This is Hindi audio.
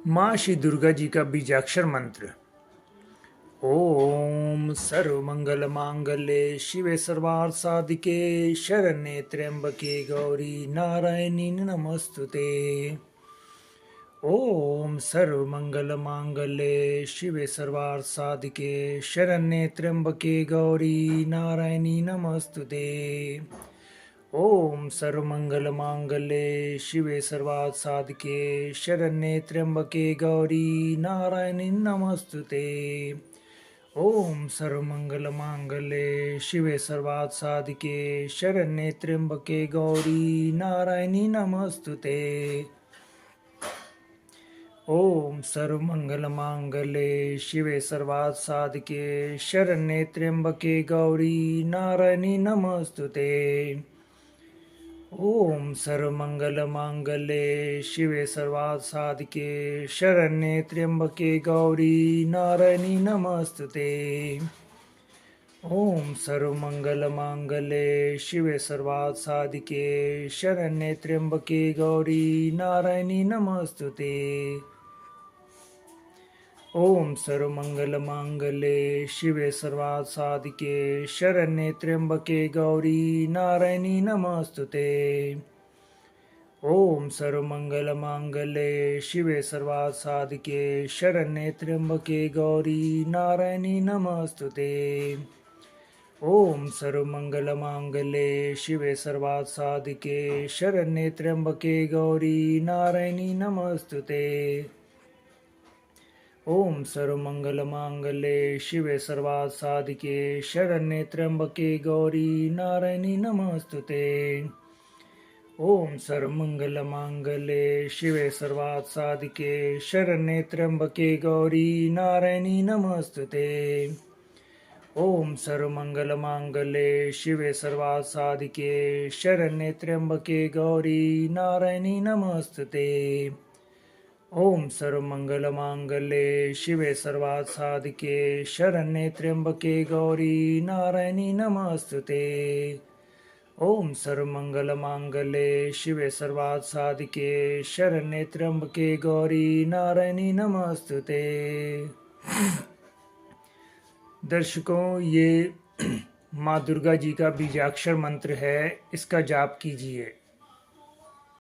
माँ श्री दुर्गा जी का बीजाक्षर मंत्र। ओम सर्वमंगल मांगल्ये शिवे सर्वार्थ साधिके शरण्ये त्र्यंबके गौरी नारायणी नमस्तुते। ओम सर्वमंगल मांगल्ये शिवे सर्वार्थ साधिके शरण्ये त्र्यंबके गौरी नारायणी नमस्तुते। ओम सर्वमंगल मांगल्ये शिवे सर्वार्थ साधिके शरण्ये त्र्यंबके गौरी नारायणी नमस्तुते। ओम सर्वमंगल मांगल्ये शिवे सर्वार्थ साधिके शरण्ये त्र्यंबके गौरी नारायणी नमस्तुते। ओम सर्वमंगल मांगल्ये शिवे सर्वार्थ साधिके शरण्ये त्र्यंबके गौरी नारायणी नमस्तुते। ओम सर्वमंगल मांगल्ये शिवे सर्वार्थ साधिके शरण्ये त्र्यंबके गौरी नारायणी नमस्तुते। ओम सर्वमंगल मांगल्ये शिवे सर्वार्थ साधिके शरण्ये त्र्यंबके गौरी नारायणी नमस्तुते। ओम सर्वमंगल मांगल्ये शिवे सर्वार्थ साधिके शरण्ये त्र्यंबके गौरी नारायणी नमस्तुते। ओम सर्वमंगल मांगल्ये शिवे सर्वार्थ साधिके शरण्ये त्र्यंबके गौरी नारायणी नमस्तुते। ओम सर्वमंगल मांगल्ये शिवे सर्वार्थ साधिके शरण्ये त्र्यंबके गौरी नारायणी नमस्तुते। ओम सर्वमंगल मांगल्ये शिवे सर्वार्थ साधिके शरण्ये त्र्यंबके गौरी नारायणी नमस्तुते। ओम सर्वमंगल मांगल्ये शिवे सर्वार्थ साधिके शरण्ये त्र्यंबके गौरी नारायणी नमस्तुते। ओम सर्वमंगल मांगल्ये शिवे सर्वार्थ साधिके शरण्ये त्र्यंबके गौरी नारायणी नमस्तुते। ओम सर्वमंगल मांगल्ये शिवे सर्वार्थ साधिके शरण्ये त्र्यंबके गौरी नारायणी नमस्तुते। ओम सर्वमंगल मांगल्ये शिवे सर्वार्थ साधिके शरण्ये त्र्यंबके गौरी नारायणी नमस्तुते। दर्शकों, ये माँ दुर्गा जी का बीजाक्षर मंत्र है, इसका जाप कीजिए।